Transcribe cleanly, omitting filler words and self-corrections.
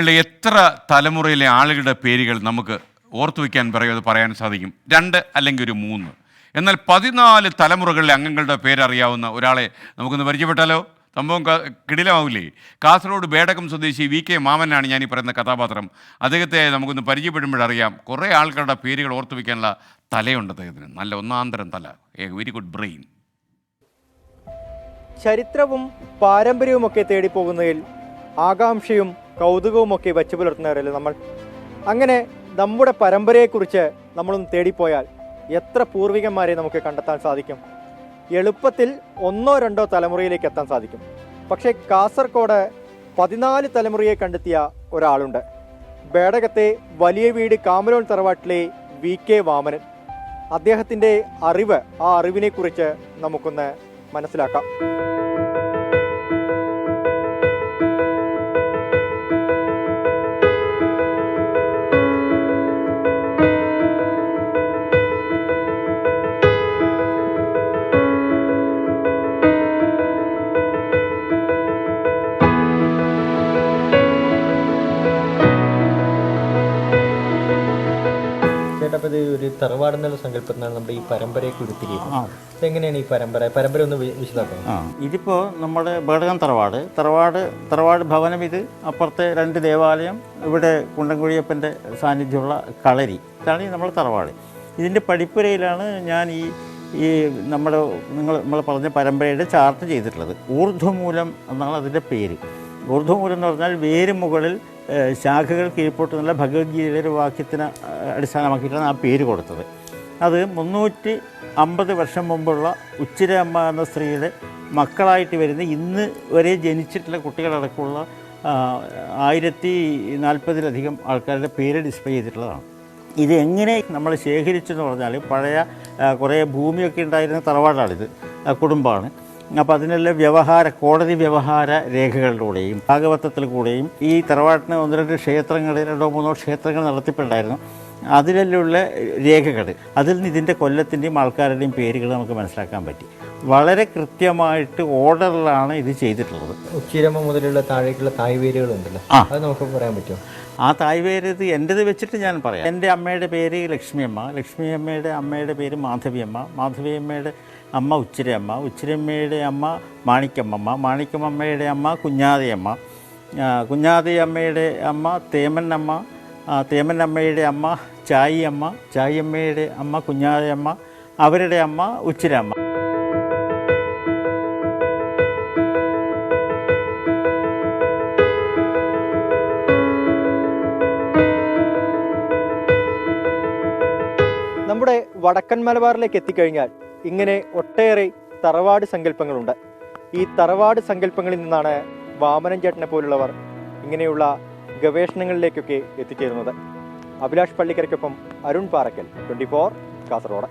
എത്ര തലമുറയിലെ ആളുകളുടെ പേരുകൾ നമുക്ക് ഓർത്തു വയ്ക്കാൻ പറയാൻ സാധിക്കും? 2 അല്ലെങ്കിൽ ഒരു 3. എന്നാൽ 14 തലമുറകളിലെ അംഗങ്ങളുടെ പേരറിയാവുന്ന ഒരാളെ നമുക്കൊന്ന് പരിചയപ്പെട്ടാലോ? സംഭവം കിടിലമാവില്ലേ? കാസർഗോഡ് ബേഡകം സ്വദേശി വി കെ മാമനാണ് ഞാൻ ഈ പറയുന്ന കഥാപാത്രം. അദ്ദേഹത്തെ നമുക്കൊന്ന് പരിചയപ്പെടുമ്പോഴറിയാം കുറേ ആൾക്കാരുടെ പേരുകൾ ഓർത്തു വയ്ക്കാനുള്ള തലയുണ്ട് അദ്ദേഹത്തിന്. നല്ല ഒന്നാന്തരം തല, വെരി ഗുഡ് ബ്രെയിൻ. ചരിത്രവും പാരമ്പര്യവുമൊക്കെ തേടിപ്പോകുന്നതിൽ ആകാംക്ഷയും കൗതുകവുമൊക്കെ വച്ചു പുലർത്തുന്നവരല്ലേ നമ്മൾ. അങ്ങനെ നമ്മുടെ പരമ്പരയെക്കുറിച്ച് നമ്മളൊന്ന് തേടിപ്പോയാൽ എത്ര പൂർവികന്മാരെ നമുക്ക് കണ്ടെത്താൻ സാധിക്കും. എളുപ്പത്തിൽ 1-2 തലമുറയിലേക്ക് എത്താൻ സാധിക്കും. പക്ഷേ കാസർഗോഡ് 14 തലമുറയെ കണ്ടെത്തിയ ഒരാളുണ്ട്. ബേഡകത്തെ വലിയ വീട് കാമലോൺ തറവാട്ടിലെ വി കെ വാമനൻ. അദ്ദേഹത്തിൻ്റെ ആ അറിവിനെക്കുറിച്ച് നമുക്കൊന്ന് മനസ്സിലാക്കാം. ചേട്ടപ്പോൾ ഇത് ഒരു തറവാട് എന്നുള്ള സങ്കല്പത്തിനാണ് നമ്മുടെ ഈ പരമ്പരയൊക്കെ ഉരുത്തിരിയുന്നത്. എങ്ങനെയാണ് ഈ പരമ്പര ഒന്ന് വിശദമാക്കണം. ഇതിപ്പോൾ നമ്മുടെ ബേഡകം തറവാട് ഭവനം, ഇത് അപ്പുറത്തെ 2 ദേവാലയം, ഇവിടെ കുണ്ടൻകുഴിയപ്പൻ്റെ സാന്നിധ്യമുള്ള കളരി, ഇതാണ് നമ്മൾ തറവാട്. ഇതിൻ്റെ പടിപ്പുരയിലാണ് ഞാൻ ഈ നമ്മൾ പറഞ്ഞ പരമ്പരയുടെ ചാർട്ട് ചെയ്തിട്ടുള്ളത്. ഊർധ്വമൂലം എന്നാണ് അതിൻ്റെ പേര്. ഊർധ്വമൂലം എന്ന് പറഞ്ഞാൽ വേര് മുകളിൽ ശാഖകൾ കീഴ്പോട്ട് എന്നുള്ള ഭഗവത്ഗീതയുടെ ഒരു വാക്യത്തിന് അടിസ്ഥാനമാക്കിയിട്ടാണ് ആ പേര് കൊടുത്തത്. അത് 350 വർഷം മുമ്പുള്ള ഉച്ചിര അമ്മ എന്ന സ്ത്രീയുടെ മക്കളായിട്ട് വരുന്ന ഇന്ന് വരെ ജനിച്ചിട്ടുള്ള കുട്ടികളടക്കമുള്ള 1040-ലധികം ആൾക്കാരുടെ പേര് ഡിസ്പ്ലേ ചെയ്തിട്ടുള്ളതാണ്. ഇത് എങ്ങനെ നമ്മൾ ശേഖരിച്ചെന്ന് പറഞ്ഞാൽ പഴയ കുറേ ഭൂമിയൊക്കെ ഉണ്ടായിരുന്ന തറവാടാണിത്, കുടുംബമാണ്. അപ്പോൾ അതിനെല്ലാം കോടതി വ്യവഹാര രേഖകളിലൂടെയും ഭാഗവതത്തിൽ കൂടെയും ഈ തറവാട്ടിന് 1-2 ക്ഷേത്രങ്ങൾ, 2-3 ക്ഷേത്രങ്ങൾ നടത്തിപ്പുണ്ടായിരുന്നു. അതിലുള്ള രേഖകൾ, അതിൽ നിന്ന് ഇതിൻ്റെ കൊല്ലത്തിൻ്റെയും ആൾക്കാരുടെയും പേരുകൾ നമുക്ക് മനസ്സിലാക്കാൻ പറ്റി. വളരെ കൃത്യമായിട്ട് ഓർഡറിലാണ് ഇത് ചെയ്തിട്ടുള്ളത്. ഉച്ചിരമ്മ മുതലുള്ള താഴേക്കുള്ള തായ്വേരുകളുണ്ടല്ലോ, അത് നമുക്ക് പറയാൻ പറ്റുമോ? ആ തായ്വേര് ഇത് എൻ്റെത് വെച്ചിട്ട് ഞാൻ പറയാം. എൻ്റെ അമ്മയുടെ പേര് ലക്ഷ്മിയമ്മ, ലക്ഷ്മിയമ്മയുടെ അമ്മയുടെ പേര് മാധവിയമ്മ, മാധവിയമ്മയുടെ അമ്മ ഉച്ചിരയമ്മ, ഉച്ചിരമ്മയുടെ അമ്മ മാണിക്കമ്മ, മാണിക്കമ്മയുടെ അമ്മ കുഞ്ഞാതയമ്മ, കുഞ്ഞാതയമ്മയുടെ അമ്മ തേമന്നമ്മ, തേമന്നമ്മയുടെ അമ്മ ചായിയമ്മ, ചായിയമ്മയുടെ അമ്മ കുഞ്ഞാതയമ്മ, അവരുടെ അമ്മ ഉച്ചിരമ്മ. നമ്മുടെ വടക്കൻ മലബാറിലേക്ക് എത്തിക്കഴിഞ്ഞാൽ ഇങ്ങനെ ഒട്ടേറെ തറവാട് സങ്കല്പങ്ങളുണ്ട്. ഈ തറവാട് സങ്കല്പങ്ങളിൽ നിന്നാണ് വാമനൻ ചേട്ടനെ പോലുള്ളവർ ഇങ്ങനെയുള്ള ഗവേഷണങ്ങളിലേക്കൊക്കെ എത്തിച്ചേരുന്നത്. അഭിലാഷ് പള്ളിക്കരയ്ക്കൊപ്പം അരുൺ പാറക്കൽ, 24 കാസർഗോഡ്.